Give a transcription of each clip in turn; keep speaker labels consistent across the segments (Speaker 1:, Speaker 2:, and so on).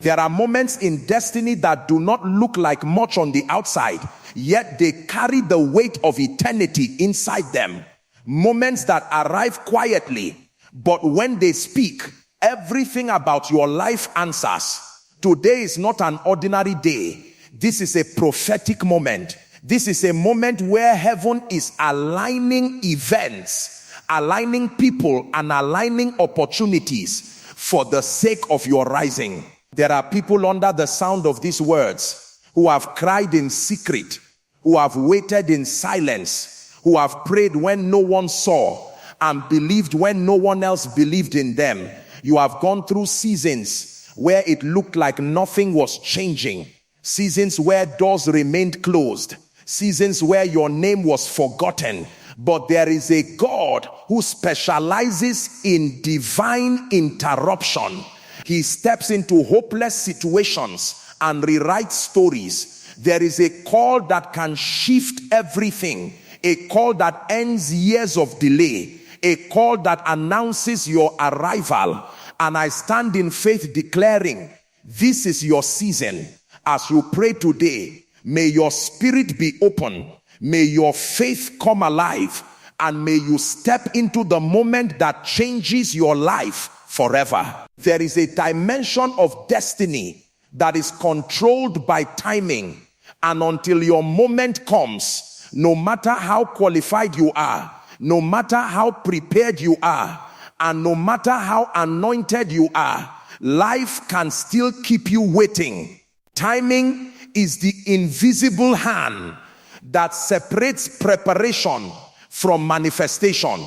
Speaker 1: There are moments in destiny that do not look like much on the outside, yet they carry the weight of eternity inside them. Moments that arrive quietly, but when they speak, everything about your life answers. Today is not an ordinary day. This is a prophetic moment. This is a moment where heaven is aligning events, aligning people, and aligning opportunities for the sake of your rising. There are people under the sound of these words who have cried in secret, who have waited in silence, who have prayed when no one saw and believed when no one else believed in them. You have gone through seasons where it looked like nothing was changing, seasons where doors remained closed, seasons where your name was forgotten. But there is a God who specializes in divine interruption. He steps into hopeless situations and rewrites stories. There is a call that can shift everything, a call that ends years of delay, a call that announces your arrival. And I stand in faith declaring, this is your season. As you pray today, may your spirit be open, may your faith come alive, and may you step into the moment that changes your life forever. There is a dimension of destiny that is controlled by timing, and until your moment comes, no matter how qualified you are, no matter how prepared you are, and no matter how anointed you are, life can still keep you waiting. Timing is the invisible hand that separates preparation from manifestation.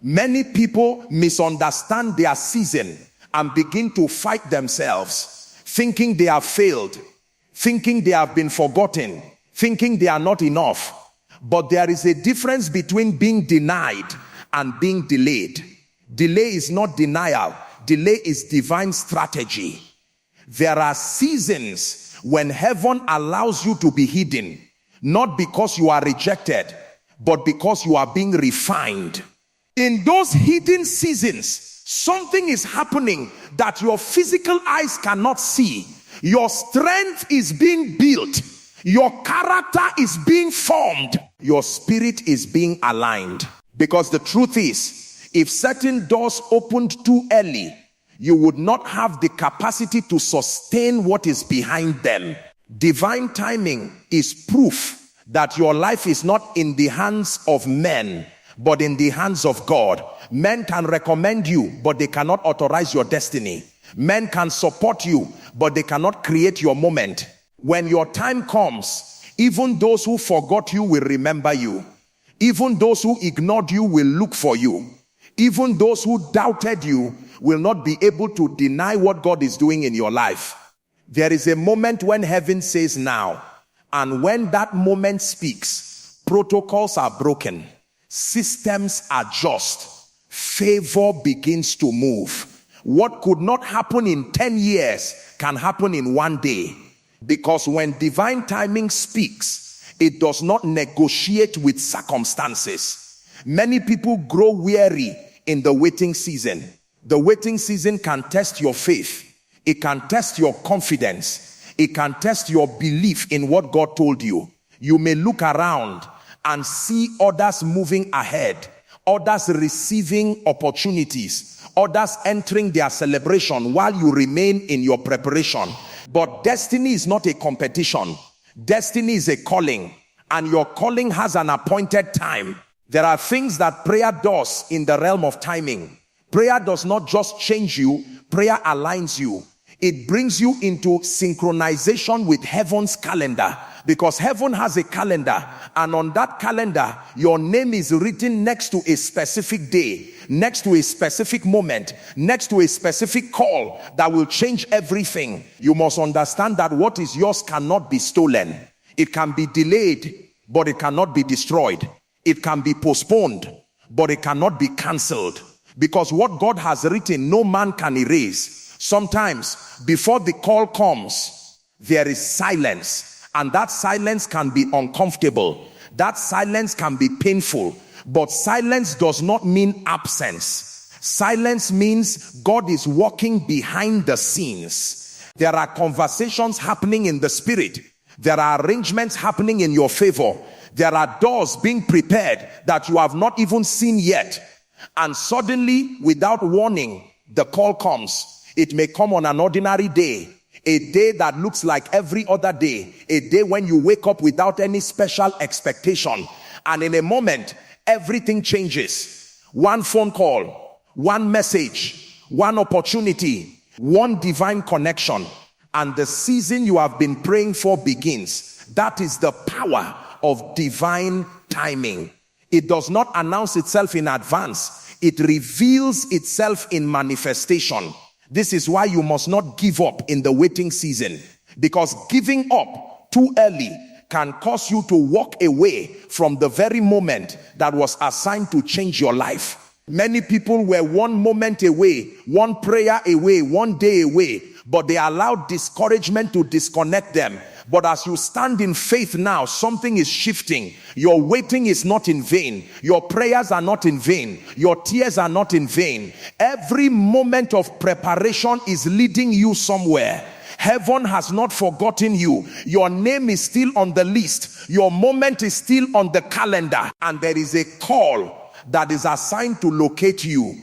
Speaker 1: Many people misunderstand their season and begin to fight themselves, thinking they have failed, thinking they have been forgotten, thinking they are not enough. But there is a difference between being denied and being delayed. Delay is not denial. Delay is divine strategy. There are seasons when heaven allows you to be hidden, not because you are rejected, but because you are being refined. In those hidden seasons, something is happening that your physical eyes cannot see. Your strength is being built. Your character is being formed. Your spirit is being aligned. Because the truth is, if certain doors opened too early, you would not have the capacity to sustain what is behind them. Divine timing is proof that your life is not in the hands of men, but in the hands of God. Men can recommend you, but they cannot authorize your destiny. Men can support you, but they cannot create your moment. When your time comes, even those who forgot you will remember you. Even those who ignored you will look for you. Even those who doubted you will not be able to deny what God is doing in your life. There is a moment when heaven says now, and when that moment speaks, protocols are broken, systems adjust, favor begins to move. What could not happen in 10 years can happen in one day. Because when divine timing speaks, it does not negotiate with circumstances. Many people grow weary in the waiting season. The waiting season can test your faith. It can test your confidence. It can test your belief in what God told you. You may look around and see others moving ahead, others receiving opportunities, others entering their celebration while you remain in your preparation. But destiny is not a competition. Destiny is a calling, and your calling has an appointed time. There are things that prayer does in the realm of timing. Prayer does not just change you, prayer aligns you. It brings you into synchronization with heaven's calendar, because heaven has a calendar, and on that calendar your name is written next to a specific day, next to a specific moment, next to a specific call that will change everything. You must understand that what is yours cannot be stolen. It can be delayed, but it cannot be destroyed. It can be postponed, but it cannot be cancelled, because what God has written, no man can erase. Sometimes before the call comes, there is silence, and that silence can be uncomfortable. That silence can be painful, but silence does not mean absence. Silence means God is working behind the scenes. There are conversations happening in the spirit. There are arrangements happening in your favor. There are doors being prepared that you have not even seen yet. And suddenly, without warning, the call comes. It may come on an ordinary day, a day that looks like every other day, a day when you wake up without any special expectation. And in a moment, everything changes. One phone call, one message, one opportunity, one divine connection, and the season you have been praying for begins. That is the power of divine timing. It does not announce itself in advance. It reveals itself in manifestation. This is why you must not give up in the waiting season, because giving up too early can cause you to walk away from the very moment that was assigned to change your life. Many people were one moment away, one prayer away, one day away, but they allowed discouragement to disconnect them. But as you stand in faith now, something is shifting. Your waiting is not in vain. Your prayers are not in vain. Your tears are not in vain. Every moment of preparation is leading you somewhere. Heaven has not forgotten you. Your name is still on the list. Your moment is still on the calendar. And there is a call that is assigned to locate you.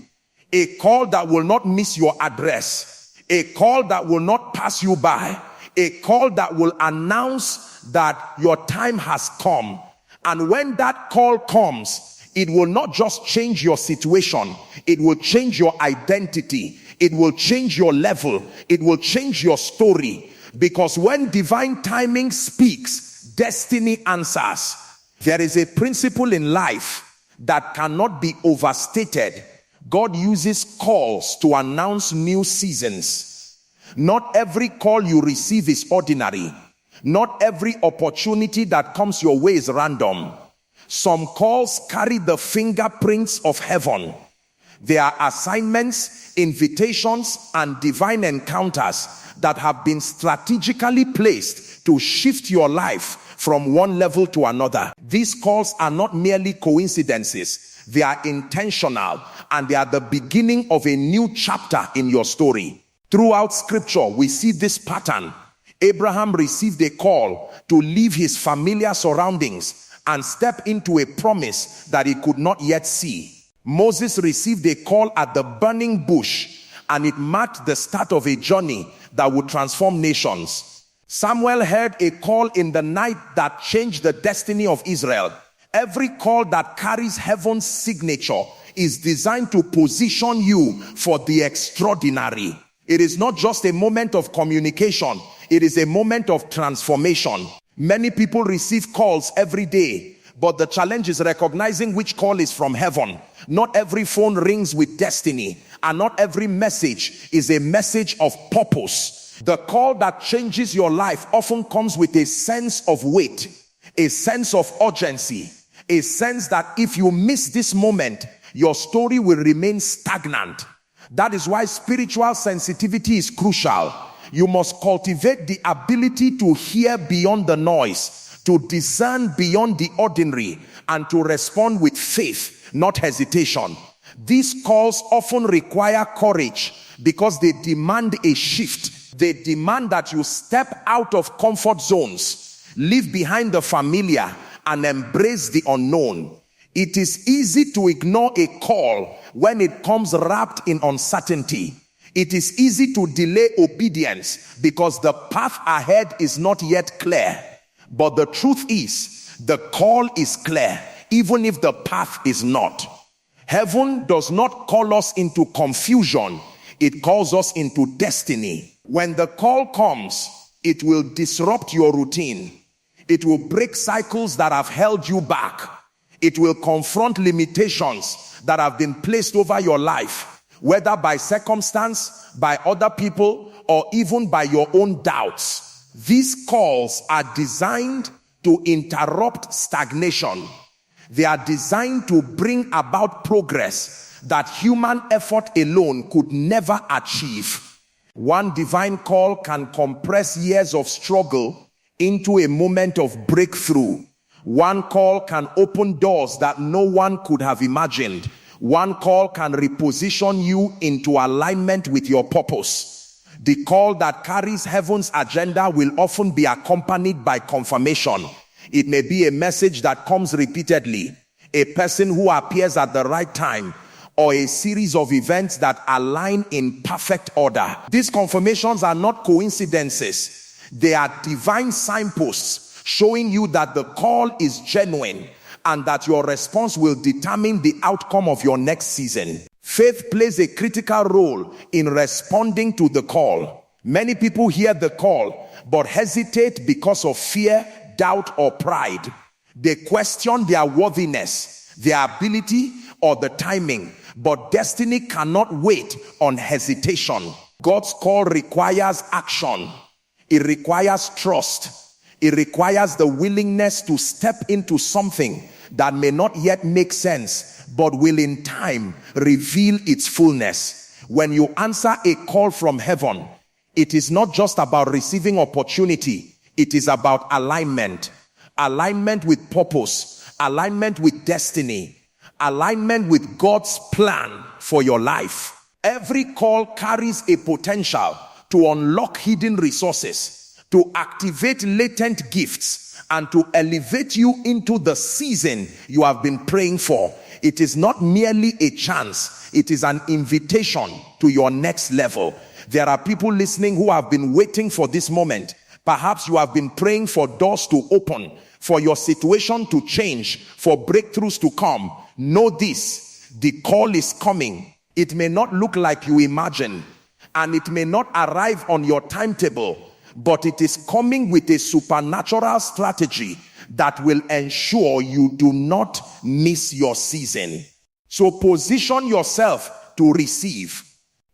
Speaker 1: A call that will not miss your address. A call that will not pass you by. A call that will announce that your time has come. And when that call comes, it will not just change your situation. It will change your identity. It will change your level. It will change your story. Because when divine timing speaks, destiny answers. There is a principle in life that cannot be overstated. God uses calls to announce new seasons. Not every call you receive is ordinary. Not every opportunity that comes your way is random. Some calls carry the fingerprints of heaven. They are assignments, invitations, and divine encounters that have been strategically placed to shift your life from one level to another. These calls are not merely coincidences. They are intentional, and they are the beginning of a new chapter in your story. Throughout scripture, we see this pattern. Abraham received a call to leave his familiar surroundings and step into a promise that he could not yet see. Moses received a call at the burning bush, and it marked the start of a journey that would transform nations. Samuel heard a call in the night that changed the destiny of Israel. Every call that carries heaven's signature is designed to position you for the extraordinary. It is not just a moment of communication. It is a moment of transformation. Many people receive calls every day, but the challenge is recognizing which call is from heaven. Not every phone rings with destiny, and not every message is a message of purpose. The call that changes your life often comes with a sense of weight, a sense of urgency, a sense that if you miss this moment, your story will remain stagnant. That is why spiritual sensitivity is crucial. You must cultivate the ability to hear beyond the noise, to discern beyond the ordinary, and to respond with faith, not hesitation. These calls often require courage because they demand a shift. They demand that you step out of comfort zones, leave behind the familiar, and embrace the unknown. It is easy to ignore a call when it comes wrapped in uncertainty. It is easy to delay obedience because the path ahead is not yet clear. But the truth is, the call is clear, even if the path is not. Heaven does not call us into confusion. It calls us into destiny. When the call comes, it will disrupt your routine. It will break cycles that have held you back. It will confront limitations that have been placed over your life, whether by circumstance, by other people, or even by your own doubts. These calls are designed to interrupt stagnation. They are designed to bring about progress that human effort alone could never achieve. One divine call can compress years of struggle into a moment of breakthrough. One call can open doors that no one could have imagined. One call can reposition you into alignment with your purpose. The call that carries heaven's agenda will often be accompanied by confirmation. It may be a message that comes repeatedly, a person who appears at the right time, or a series of events that align in perfect order. These confirmations are not coincidences. They are divine signposts showing you that the call is genuine and that your response will determine the outcome of your next season. Faith plays a critical role in responding to the call. Many people hear the call but hesitate because of fear, doubt, or pride. They question their worthiness, their ability, or the timing. But destiny cannot wait on hesitation. God's call requires action. It requires trust. It requires the willingness to step into something that may not yet make sense, but will in time reveal its fullness. When you answer a call from heaven, it is not just about receiving opportunity. It is about alignment. Alignment with purpose. Alignment with destiny. Alignment with God's plan for your life. Every call carries a potential to unlock hidden resources, to activate latent gifts, and to elevate you into the season you have been praying for. It is not merely a chance. It is an invitation to your next level. There are people listening who have been waiting for this moment. Perhaps you have been praying for doors to open, for your situation to change, for breakthroughs to come. Know this, the call is coming. It may not look like you imagine, and it may not arrive on your timetable, but it is coming with a supernatural strategy that will ensure you do not miss your season. So position yourself to receive.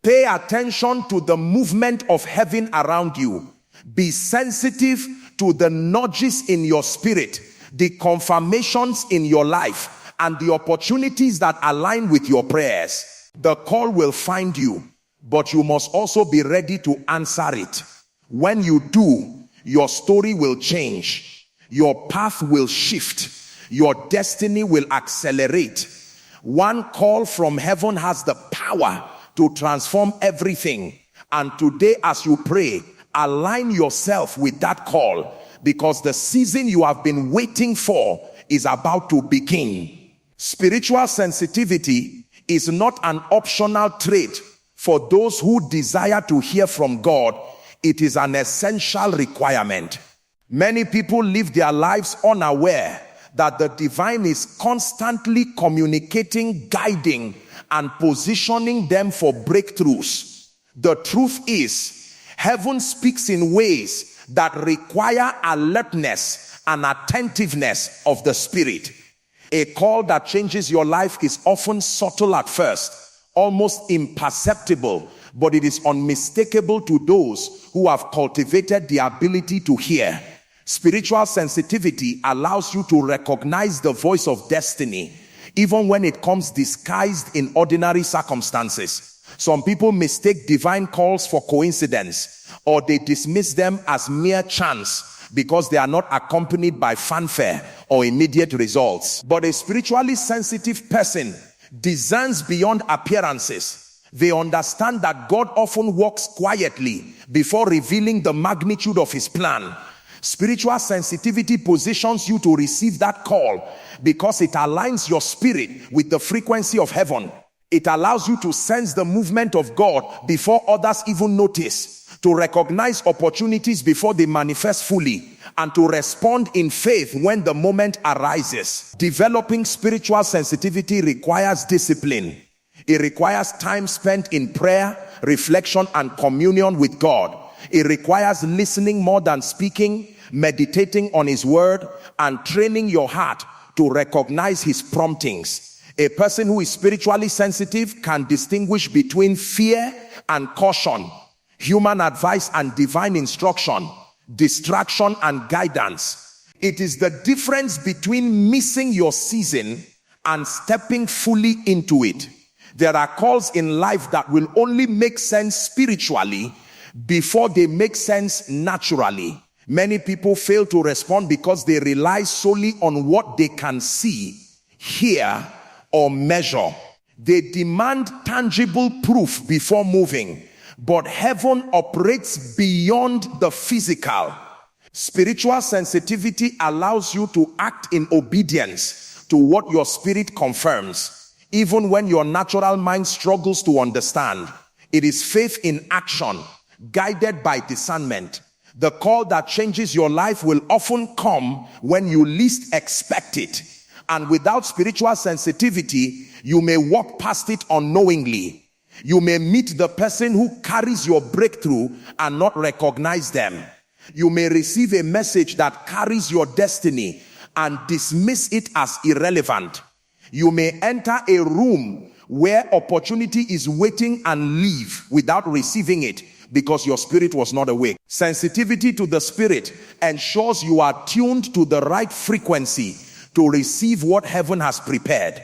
Speaker 1: Pay attention to the movement of heaven around you. Be sensitive to the nudges in your spirit, the confirmations in your life, and the opportunities that align with your prayers. The call will find you, but you must also be ready to answer it. When you do, your story will change. Your path will shift. Your destiny will accelerate. One call from heaven has the power to transform everything. And today, as you pray, align yourself with that call, because the season you have been waiting for is about to begin. Spiritual sensitivity is not an optional trait for those who desire to hear from God. It is an essential requirement. Many people live their lives unaware that the divine is constantly communicating, guiding, and positioning them for breakthroughs. The truth is, heaven speaks in ways that require alertness and attentiveness of the spirit. A call that changes your life is often subtle at first, almost imperceptible, but it is unmistakable to those who have cultivated the ability to hear. Spiritual sensitivity allows you to recognize the voice of destiny, even when it comes disguised in ordinary circumstances. Some people mistake divine calls for coincidence, or they dismiss them as mere chance because they are not accompanied by fanfare or immediate results. But a spiritually sensitive person discerns beyond appearances. They understand that God often works quietly before revealing the magnitude of his plan. Spiritual sensitivity positions you to receive that call because it aligns your spirit with the frequency of heaven. It allows you to sense the movement of God before others even notice, to recognize opportunities before they manifest fully, and to respond in faith when the moment arises. Developing spiritual sensitivity requires discipline. It requires time spent in prayer, reflection, and communion with God. It requires listening more than speaking, meditating on his word, and training your heart to recognize his promptings. A person who is spiritually sensitive can distinguish between fear and caution, human advice and divine instruction, distraction and guidance. It is the difference between missing your season and stepping fully into it. There are calls in life that will only make sense spiritually before they make sense naturally. Many people fail to respond because they rely solely on what they can see, hear, or measure. They demand tangible proof before moving, but heaven operates beyond the physical. Spiritual sensitivity allows you to act in obedience to what your spirit confirms, even when your natural mind struggles to understand. It is faith in action, guided by discernment. The call that changes your life will often come when you least expect it. And without spiritual sensitivity, you may walk past it unknowingly. You may meet the person who carries your breakthrough and not recognize them. You may receive a message that carries your destiny and dismiss it as irrelevant. You may enter a room where opportunity is waiting and leave without receiving it because your spirit was not awake. Sensitivity to the spirit ensures you are tuned to the right frequency to receive what heaven has prepared.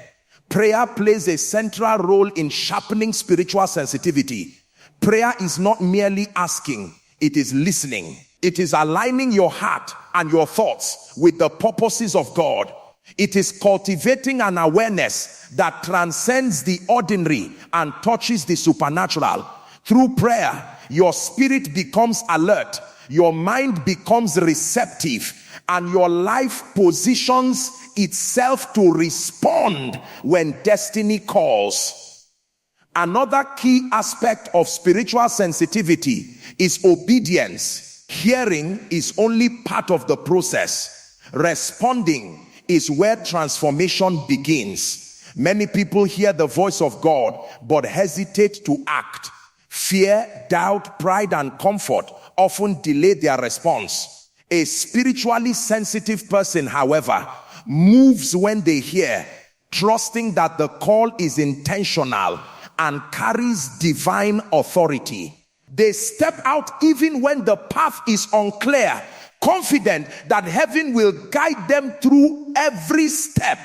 Speaker 1: Prayer plays a central role in sharpening spiritual sensitivity. Prayer is not merely asking, it is listening. It is aligning your heart and your thoughts with the purposes of God. It is cultivating an awareness that transcends the ordinary and touches the supernatural. Through prayer, your spirit becomes alert, your mind becomes receptive, and your life positions itself to respond when destiny calls. Another key aspect of spiritual sensitivity is obedience. Hearing is only part of the process. Responding is where transformation begins. Many people hear the voice of God but hesitate to act. Fear, doubt, pride, and comfort often delay their response. A spiritually sensitive person, however, moves when they hear, trusting that the call is intentional and carries divine authority. They step out even when the path is unclear, confident that heaven will guide them through every step.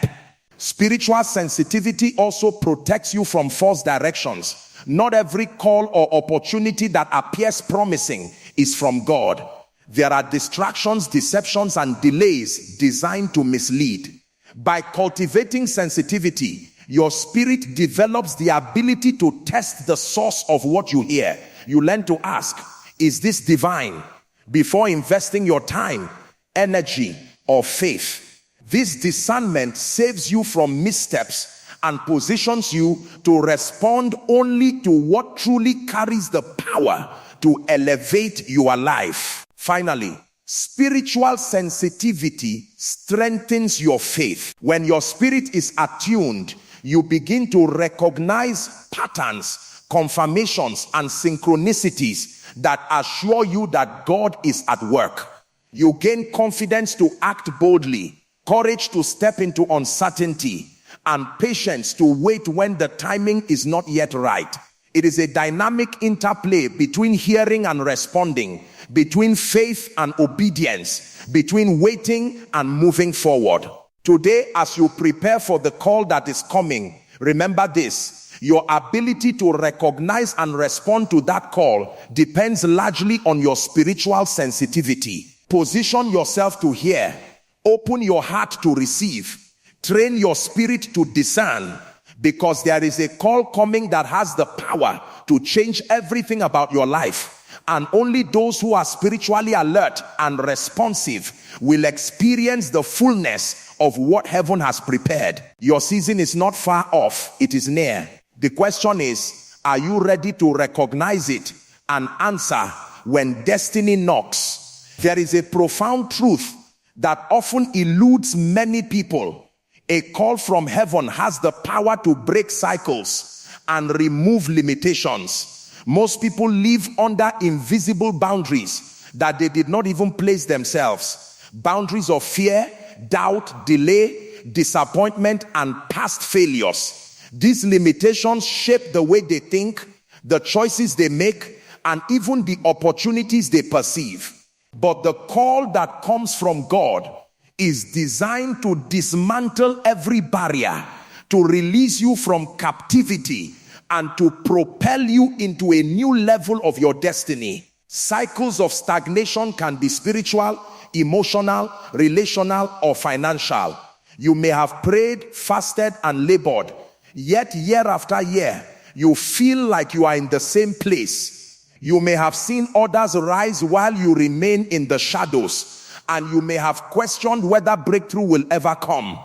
Speaker 1: Spiritual sensitivity also protects you from false directions. Not every call or opportunity that appears promising is from God. There are distractions, deceptions, and delays designed to mislead. By cultivating sensitivity, your spirit develops the ability to test the source of what you hear. You learn to ask, is this divine? Before investing your time, energy, or faith. This discernment saves you from missteps and positions you to respond only to what truly carries the power to elevate your life. Finally, spiritual sensitivity strengthens your faith. When your spirit is attuned, you begin to recognize patterns, confirmations, and synchronicities that assure you that God is at work. You gain confidence to act boldly, courage to step into uncertainty, and patience to wait when the timing is not yet right. It is a dynamic interplay between hearing and responding, between faith and obedience, between waiting and moving forward. Today, as you prepare for the call that is coming, remember this: your ability to recognize and respond to that call depends largely on your spiritual sensitivity. Position yourself to hear, open your heart to receive, train your spirit to discern, because there is a call coming that has the power to change everything about your life. And only those who are spiritually alert and responsive will experience the fullness of what heaven has prepared. Your season is not far off, it is near. The question is, are you ready to recognize it and answer when destiny knocks? There is a profound truth that often eludes many people. A call from heaven has the power to break cycles and remove limitations. Most people live under invisible boundaries that they did not even place themselves. Boundaries of fear, doubt, delay, disappointment, and past failures. These limitations shape the way they think, the choices they make, and even the opportunities they perceive. But the call that comes from God is designed to dismantle every barrier, to release you from captivity, and to propel you into a new level of your destiny. Cycles of stagnation can be spiritual, emotional, relational, or financial. You may have prayed, fasted, and labored, yet year after year, you feel like you are in the same place. You may have seen others rise while you remain in the shadows, and you may have questioned whether breakthrough will ever come.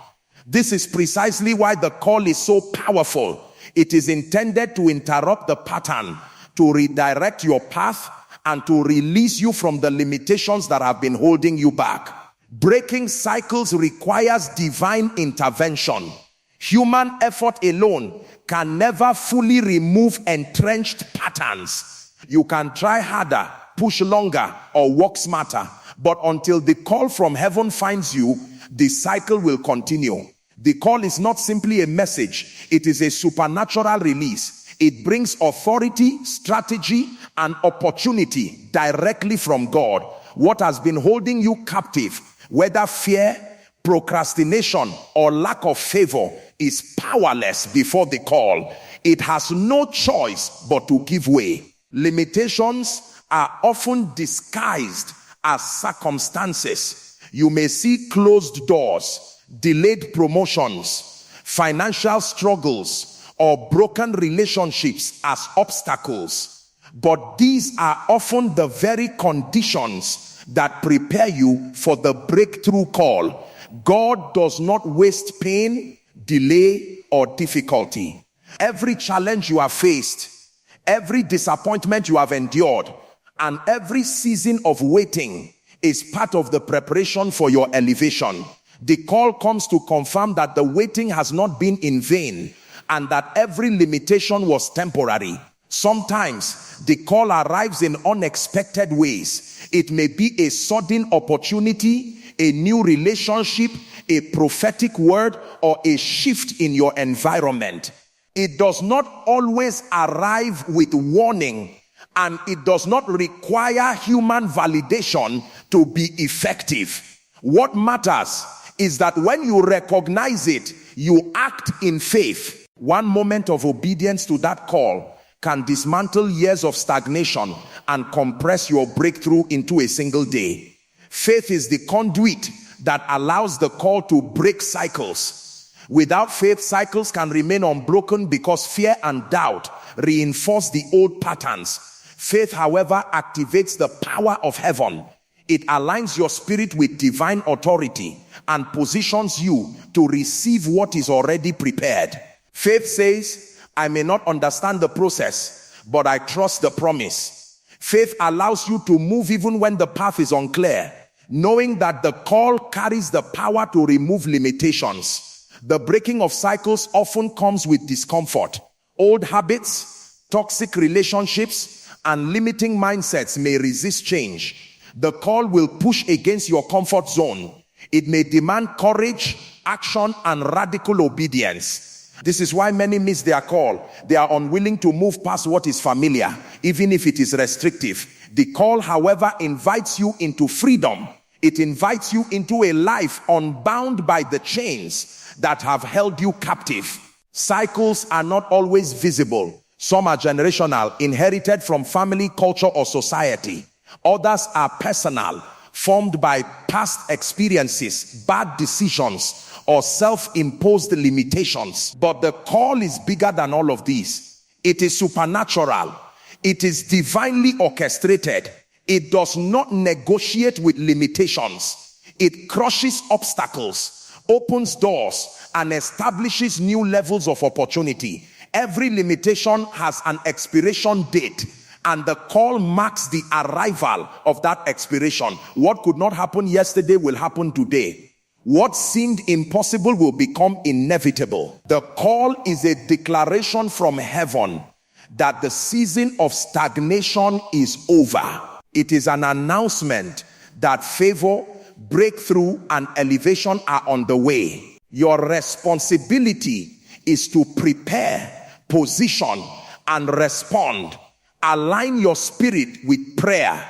Speaker 1: This is precisely why the call is so powerful. It is intended to interrupt the pattern, to redirect your path, and to release you from the limitations that have been holding you back. Breaking cycles requires divine intervention. Human effort alone can never fully remove entrenched patterns. You can try harder, push longer, or work smarter, but until the call from heaven finds you, the cycle will continue. The call is not simply a message, it is a supernatural release. It brings authority, strategy, and opportunity directly from God. What has been holding you captive, whether fear, procrastination, or lack of favor, is powerless before the call. It has no choice but to give way. Limitations are often disguised as circumstances. You may see closed doors, delayed promotions, financial struggles, or broken relationships as obstacles. But these are often the very conditions that prepare you for the breakthrough call. God does not waste pain, delay, or difficulty. Every challenge you have faced, every disappointment you have endured, and every season of waiting is part of the preparation for your elevation. The call comes to confirm that the waiting has not been in vain, and that every limitation was temporary. Sometimes the call arrives in unexpected ways. It may be a sudden opportunity, a new relationship, a prophetic word, or a shift in your environment. It does not always arrive with warning, and it does not require human validation to be effective. What matters is that when you recognize it, you act in faith. One moment of obedience to that call can dismantle years of stagnation and compress your breakthrough into a single day. Faith is the conduit that allows the call to break cycles. Without faith, cycles can remain unbroken because fear and doubt reinforce the old patterns. Faith, however, activates the power of heaven. It aligns your spirit with divine authority and positions you to receive what is already prepared. Faith says, I may not understand the process, but I trust the promise. Faith allows you to move even when the path is unclear, knowing that the call carries the power to remove limitations. The breaking of cycles often comes with discomfort. Old habits, toxic relationships, and limiting mindsets may resist change. The call will push against your comfort zone. It may demand courage, action, and radical obedience. This is why many miss their call. They are unwilling to move past what is familiar, even if it is restrictive. The call, however, invites you into freedom. It invites you into a life unbound by the chains that have held you captive. Cycles are not always visible. Some are generational, inherited from family, culture, or society. Others are personal, formed by past experiences, bad decisions, or self-imposed limitations. But the call is bigger than all of these. It is supernatural. It is divinely orchestrated. It does not negotiate with limitations. It crushes obstacles, opens doors, and establishes new levels of opportunity. Every limitation has an expiration date, and the call marks the arrival of that expiration. What could not happen yesterday will happen today. What seemed impossible will become inevitable. The call is a declaration from heaven that the season of stagnation is over. It is an announcement that favor, breakthrough, and elevation are on the way. Your responsibility is to prepare, position, and respond. Align your spirit with prayer.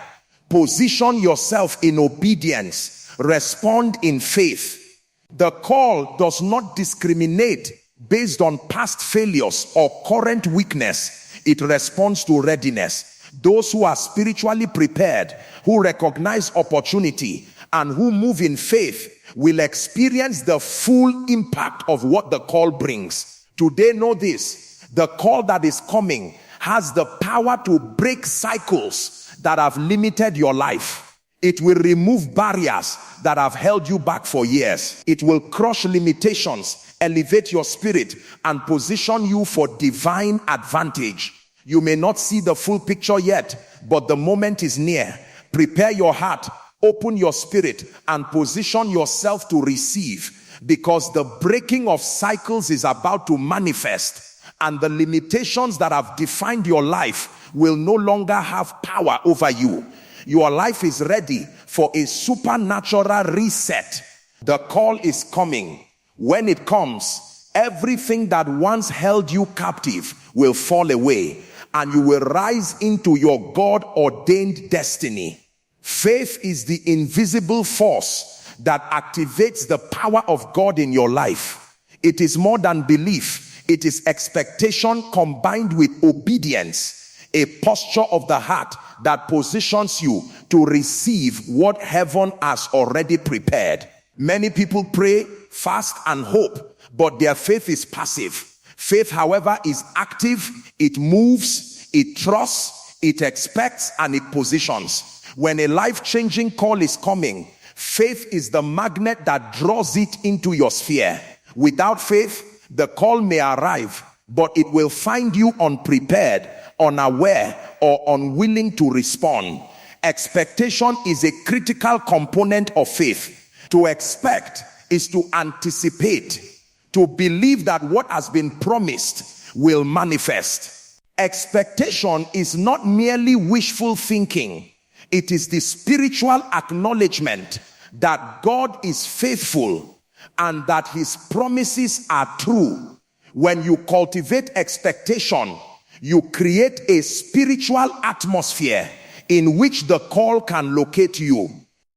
Speaker 1: Position yourself in obedience. Respond in faith. The call does not discriminate based on past failures or current weakness. It responds to readiness. Those who are spiritually prepared, who recognize opportunity, and who move in faith will experience the full impact of what the call brings. Today, know this: the call that is coming has the power to break cycles that have limited your life. It will remove barriers that have held you back for years. It will crush limitations, elevate your spirit, and position you for divine advantage. You may not see the full picture yet, but the moment is near. Prepare your heart, open your spirit, and position yourself to receive, because the breaking of cycles is about to manifest, and the limitations that have defined your life will no longer have power over you. Your life is ready for a supernatural reset. The call is coming. When it comes, everything that once held you captive will fall away, and you will rise into your God-ordained destiny. Faith is the invisible force that activates the power of God in your life. It is more than belief. It is expectation combined with obedience, a posture of the heart that positions you to receive what heaven has already prepared. Many people pray, fast, and hope, but their faith is passive. Faith, however, is active. It moves, it trusts, it expects, and it positions. When a life-changing call is coming, faith is the magnet that draws it into your sphere. Without faith, the call may arrive, but it will find you unprepared, unaware, or unwilling to respond. Expectation is a critical component of faith. To expect is to anticipate, to believe that what has been promised will manifest. Expectation is not merely wishful thinking. It is the spiritual acknowledgement that God is faithful and that his promises are true. When you cultivate expectation, you create a spiritual atmosphere in which the call can locate you.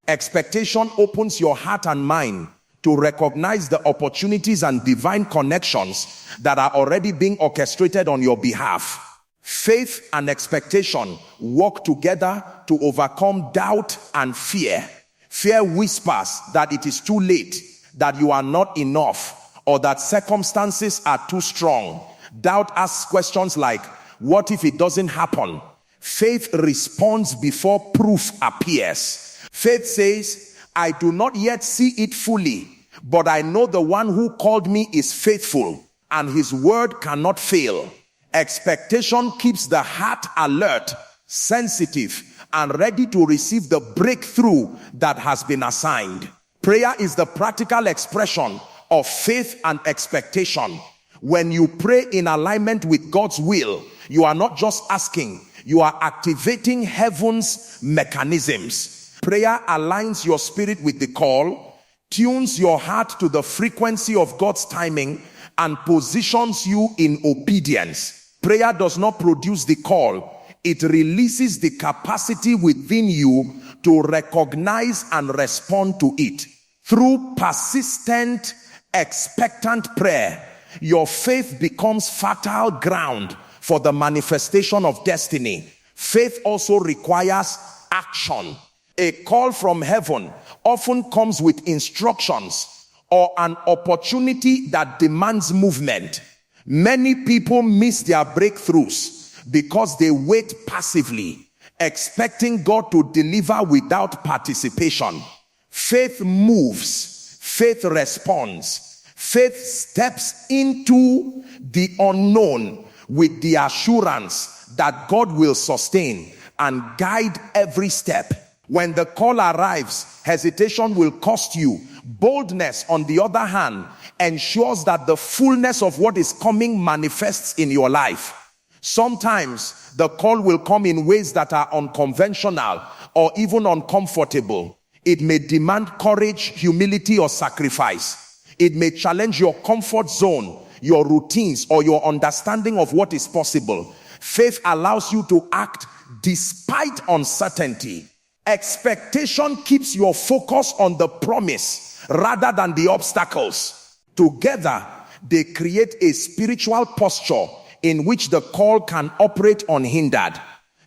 Speaker 1: Expectation opens your heart and mind to recognize the opportunities and divine connections that are already being orchestrated on your behalf. Faith and expectation work together to overcome doubt and fear. Fear whispers that it is too late, that you are not enough, or that circumstances are too strong. Doubt asks questions like, what if it doesn't happen? Faith responds before proof appears. Faith says, I do not yet see it fully, but I know the one who called me is faithful, and his word cannot fail. Expectation keeps the heart alert, sensitive, and ready to receive the breakthrough that has been assigned. Prayer is the practical expression of faith and expectation. When you pray in alignment with God's will, you are not just asking, you are activating heaven's mechanisms. Prayer aligns your spirit with the call, tunes your heart to the frequency of God's timing, and positions you in obedience. Prayer does not produce the call. It releases the capacity within you to recognize and respond to it. Through persistent, expectant prayer, your faith becomes fertile ground for the manifestation of destiny. Faith also requires action. A call from heaven often comes with instructions or an opportunity that demands movement. Many people miss their breakthroughs because they wait passively, expecting God to deliver without participation. Faith moves, faith responds, faith steps into the unknown with the assurance that God will sustain and guide every step. When the call arrives, hesitation will cost you. Boldness, on the other hand, ensures that the fullness of what is coming manifests in your life. Sometimes the call will come in ways that are unconventional or even uncomfortable. It may demand courage, humility, or sacrifice. It may challenge your comfort zone, your routines, or your understanding of what is possible. Faith allows you to act despite uncertainty. Expectation keeps your focus on the promise rather than the obstacles. Together, they create a spiritual posture in which the call can operate unhindered.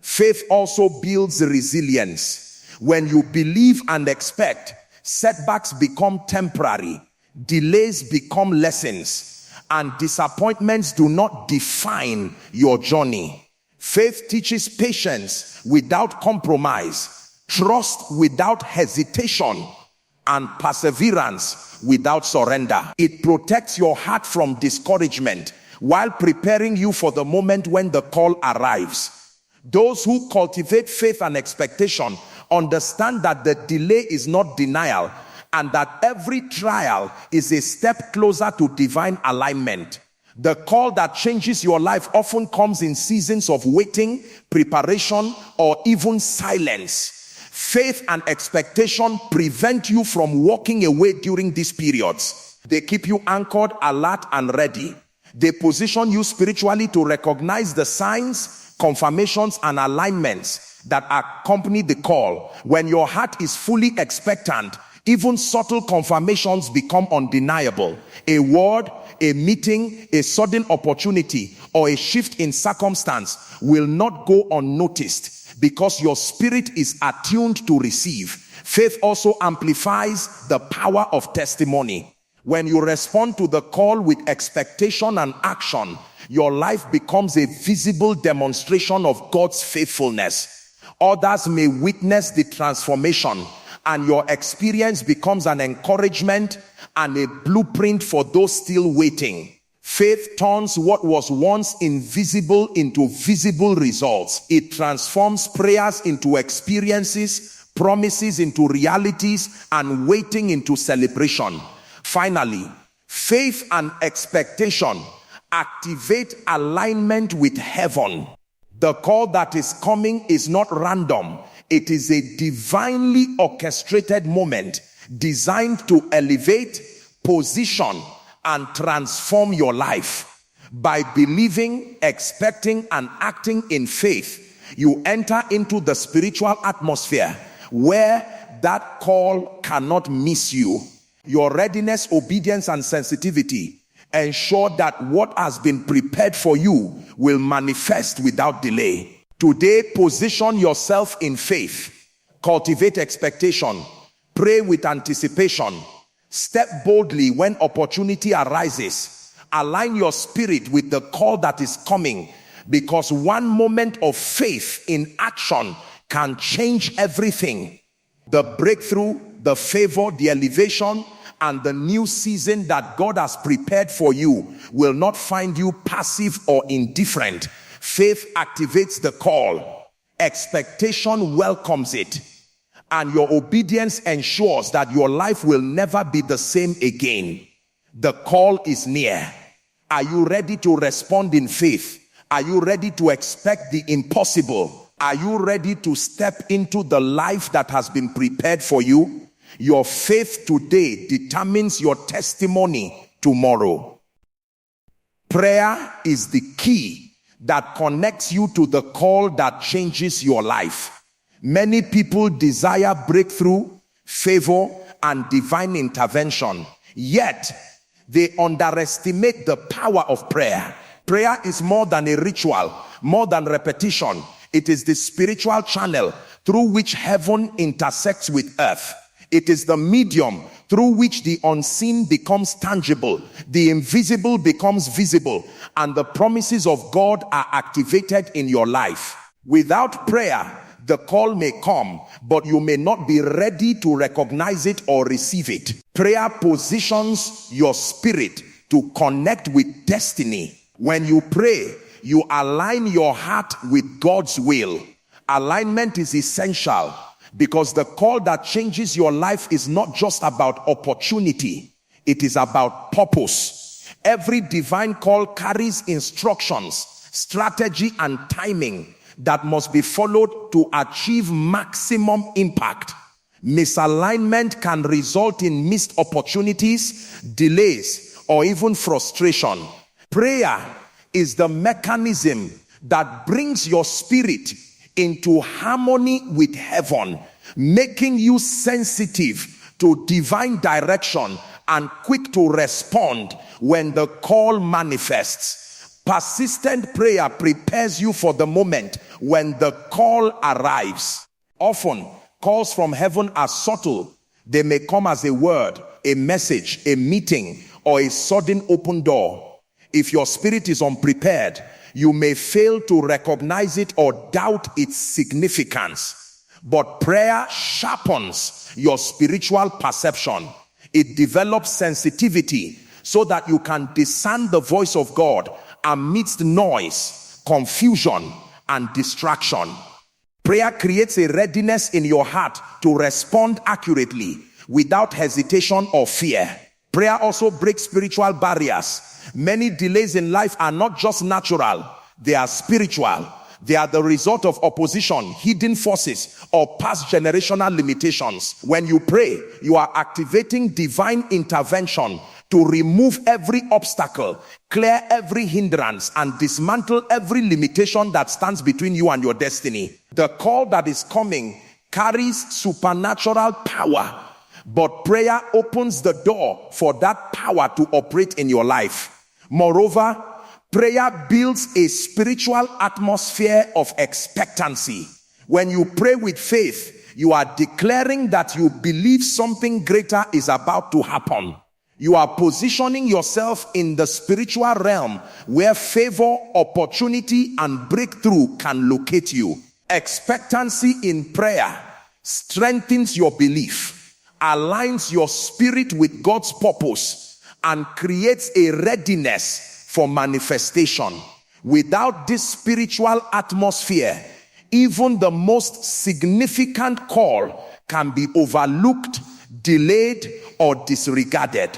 Speaker 1: Faith also builds resilience. When you believe and expect, setbacks become temporary, delays become lessons, and disappointments do not define your journey. Faith teaches patience without compromise, trust without hesitation, and perseverance without surrender. It protects your heart from discouragement while preparing you for the moment when the call arrives. Those who cultivate faith and expectation understand that the delay is not denial, and that every trial is a step closer to divine alignment. The call that changes your life often comes in seasons of waiting, preparation, or even silence. Faith and expectation prevent you from walking away during these periods. They keep you anchored, alert, and ready. They position you spiritually to recognize the signs, confirmations, and alignments that accompany the call. When your heart is fully expectant, even subtle confirmations become undeniable. A word, a meeting, a sudden opportunity, or a shift in circumstance will not go unnoticed because your spirit is attuned to receive. Faith also amplifies the power of testimony. When you respond to the call with expectation and action, your life becomes a visible demonstration of God's faithfulness. Others may witness the transformation, and your experience becomes an encouragement and a blueprint for those still waiting. Faith turns what was once invisible into visible results. It transforms prayers into experiences, promises into realities, and waiting into celebration. Finally, faith and expectation activate alignment with heaven. The call that is coming is not random. It is a divinely orchestrated moment designed to elevate, position, and transform your life. By believing, expecting, and acting in faith, you enter into the spiritual atmosphere where that call cannot miss you. Your readiness, obedience, and sensitivity ensure that what has been prepared for you will manifest without delay. Today, position yourself in faith. Cultivate expectation. Pray with anticipation. Step boldly when opportunity arises. Align your spirit with the call that is coming, because one moment of faith in action can change everything. The breakthrough, the favor, the elevation, and the new season that God has prepared for you will not find you passive or indifferent. Faith activates the call. Expectation welcomes it. And your obedience ensures that your life will never be the same again. The call is near. Are you ready to respond in faith? Are you ready to expect the impossible? Are you ready to step into the life that has been prepared for you? Your faith today determines your testimony tomorrow. Prayer is the key that connects you to the call that changes your life. Many people desire breakthrough, favor, and divine intervention, yet they underestimate the power of prayer. Prayer is more than a ritual, more than repetition. It is the spiritual channel through which heaven intersects with earth. It is the medium through which the unseen becomes tangible, the invisible becomes visible, and the promises of God are activated in your life. Without prayer, the call may come, but you may not be ready to recognize it or receive it. Prayer positions your spirit to connect with destiny. When you pray, you align your heart with God's will. Alignment is essential, because the call that changes your life is not just about opportunity, it is about purpose. Every divine call carries instructions, strategy, and timing that must be followed to achieve maximum impact. Misalignment can result in missed opportunities, delays, or even frustration. Prayer is the mechanism that brings your spirit into harmony with heaven, making you sensitive to divine direction and quick to respond when the call manifests. Persistent prayer prepares you for the moment when the call arrives. Often, calls from heaven are subtle. They may come as a word, a message, a meeting, or a sudden open door. If your spirit is unprepared, You may fail to recognize it or doubt its significance, but prayer sharpens your spiritual perception. It develops sensitivity so that you can discern the voice of God amidst noise, confusion, and distraction. Prayer creates a readiness in your heart to respond accurately without hesitation or fear. Prayer also breaks spiritual barriers. Many delays in life are not just natural, they are spiritual. They are the result of opposition, hidden forces, or past generational limitations. When you pray, you are activating divine intervention to remove every obstacle, clear every hindrance, and dismantle every limitation that stands between you and your destiny. The call that is coming carries supernatural power, but prayer opens the door for that power to operate in your life. Moreover, prayer builds a spiritual atmosphere of expectancy. When you pray with faith, you are declaring that you believe something greater is about to happen. You are positioning yourself in the spiritual realm where favor, opportunity, and breakthrough can locate you. Expectancy in prayer strengthens your belief, aligns your spirit with God's purpose, and creates a readiness for manifestation. Without this spiritual atmosphere, even the most significant call can be overlooked, delayed, or disregarded.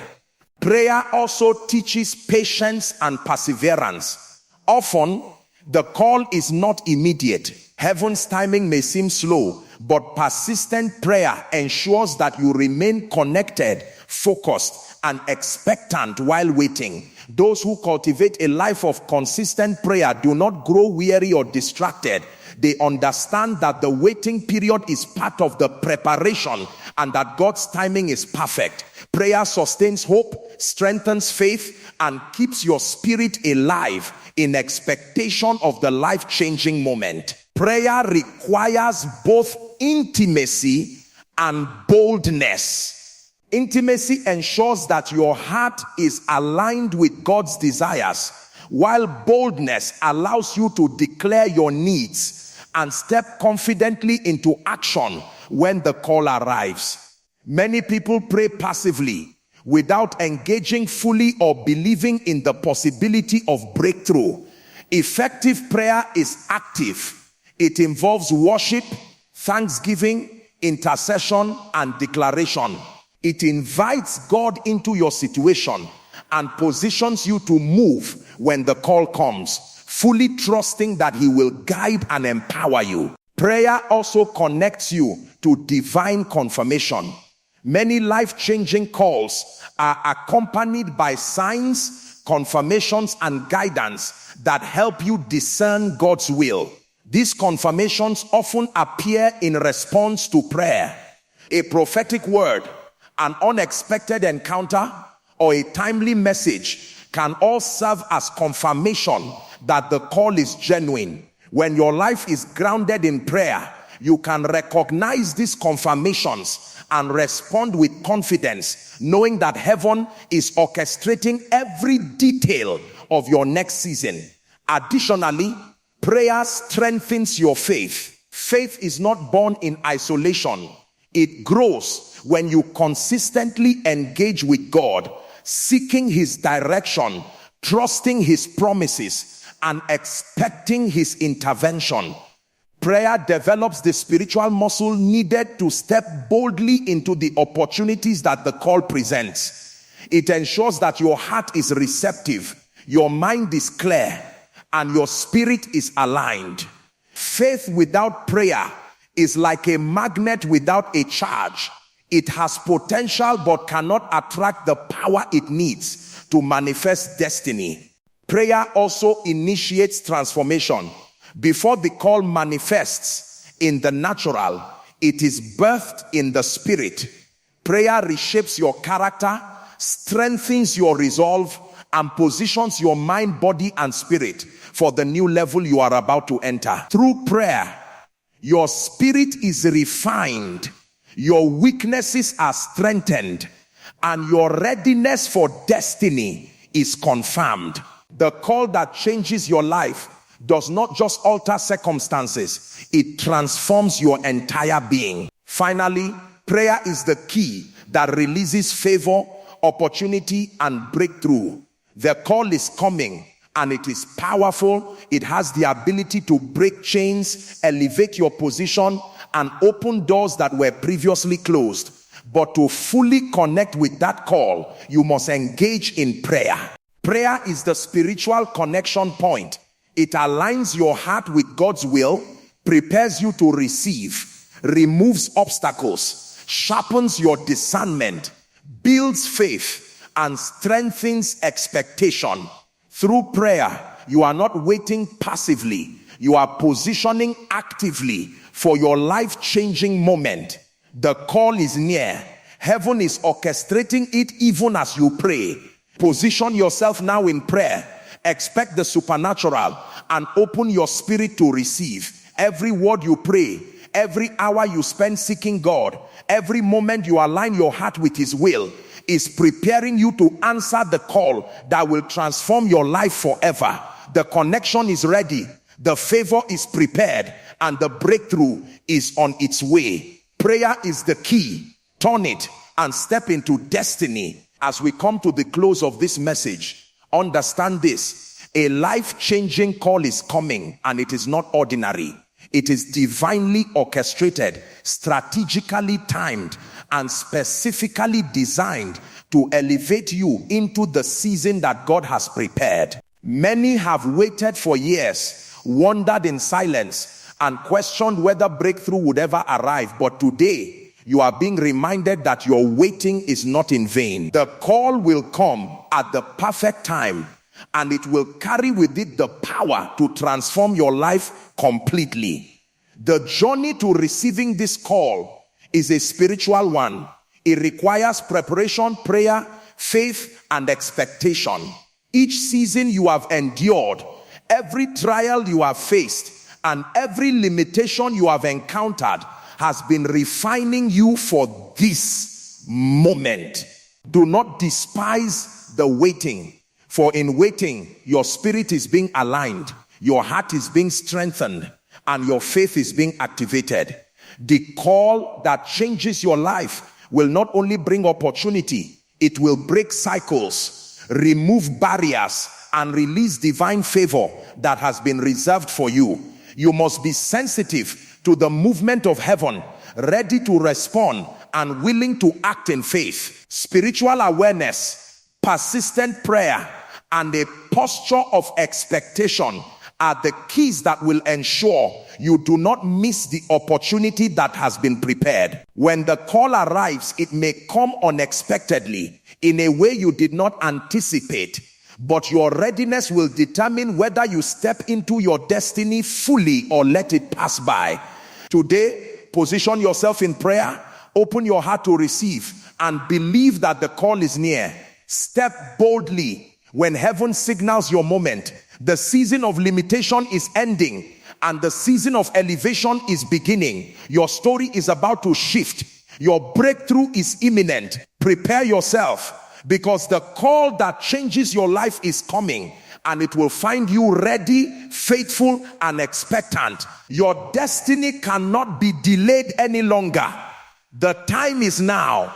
Speaker 1: Prayer also teaches patience and perseverance. Often, the call is not immediate. Heaven's timing may seem slow, but persistent prayer ensures that you remain connected, focused, and expectant while waiting. Those who cultivate a life of consistent prayer do not grow weary or distracted. They understand that the waiting period is part of the preparation and that God's timing is perfect. Prayer sustains hope, strengthens faith, and keeps your spirit alive in expectation of the life-changing moment. Prayer requires both intimacy and boldness. Intimacy ensures that your heart is aligned with God's desires, while boldness allows you to declare your needs and step confidently into action when the call arrives. Many people pray passively without engaging fully or believing in the possibility of breakthrough. Effective prayer is active. It involves worship, thanksgiving, intercession, and declaration. It invites God into your situation and positions you to move when the call comes, fully trusting that he will guide and empower you. Prayer also connects you to divine confirmation. Many life-changing calls are accompanied by signs, confirmations, and guidance that help you discern God's will. These confirmations often appear in response to prayer. A prophetic word, an unexpected encounter, or a timely message can all serve as confirmation that the call is genuine. When your life is grounded in prayer, you can recognize these confirmations and respond with confidence, knowing that heaven is orchestrating every detail of your next season. Additionally, prayer strengthens your faith. Faith is not born in isolation. It grows when you consistently engage with God, seeking his direction, trusting his promises, and expecting his intervention. Prayer develops the spiritual muscle needed to step boldly into the opportunities that the call presents. It ensures that your heart is receptive, your mind is clear, and your spirit is aligned. Faith without prayer is like a magnet without a charge. It has potential but cannot attract the power it needs to manifest destiny. Prayer also initiates transformation. Before the call manifests in the natural, it is birthed in the spirit. Prayer reshapes your character, strengthens your resolve, and positions your mind, body, and spirit for the new level you are about to enter. Through prayer, your spirit is refined, your weaknesses are strengthened, and your readiness for destiny is confirmed. The call that changes your life does not just alter circumstances, it transforms your entire being. Finally, prayer is the key that releases favor, opportunity, and breakthrough. The call is coming and it is powerful. It has the ability to break chains, elevate your position, and open doors that were previously closed. But to fully connect with that call, you must engage in prayer. Prayer is the spiritual connection point. It aligns your heart with God's will, prepares you to receive, removes obstacles, sharpens your discernment, builds faith, and strengthens expectation. Through prayer, you are not waiting passively. You are positioning actively for your life-changing moment. The call is near. Heaven is orchestrating it even as you pray. Position yourself now in prayer. Expect the supernatural and open your spirit to receive. Every word you pray, every hour you spend seeking God, every moment you align your heart with His will is preparing you to answer the call that will transform your life forever. The connection is ready, the favor is prepared, and the breakthrough is on its way. Prayer is the key. Turn it and step into destiny. As we come to the close of this message, understand this: a life-changing call is coming, and it is not ordinary. It is divinely orchestrated, strategically timed, and specifically designed to elevate you into the season that God has prepared. Many have waited for years, wondered in silence, and questioned whether breakthrough would ever arrive. But today, you are being reminded that your waiting is not in vain. The call will come at the perfect time, and it will carry with it the power to transform your life completely. The journey to receiving this call is a spiritual one. It requires preparation, prayer, faith, and expectation. Each season you have endured, every trial you have faced, and every limitation you have encountered has been refining you for this moment. Do not despise the waiting, for in waiting, your spirit is being aligned, your heart is being strengthened, and your faith is being activated. The call that changes your life will not only bring opportunity, it will break cycles, remove barriers, and release divine favor that has been reserved for you. You must be sensitive to the movement of heaven, ready to respond and willing to act in faith. Spiritual awareness, persistent prayer, and a posture of expectation are the keys that will ensure you do not miss the opportunity that has been prepared. When the call arrives, it may come unexpectedly in a way you did not anticipate, but your readiness will determine whether you step into your destiny fully or let it pass by. Today, position yourself in prayer, open your heart to receive, and believe that the call is near. Step boldly when heaven signals your moment. The season of limitation is ending, and the season of elevation is beginning. Your story is about to shift. Your breakthrough is imminent. Prepare yourself, because the call that changes your life is coming, and it will find you ready, faithful, and expectant. Your destiny cannot be delayed any longer. The time is now.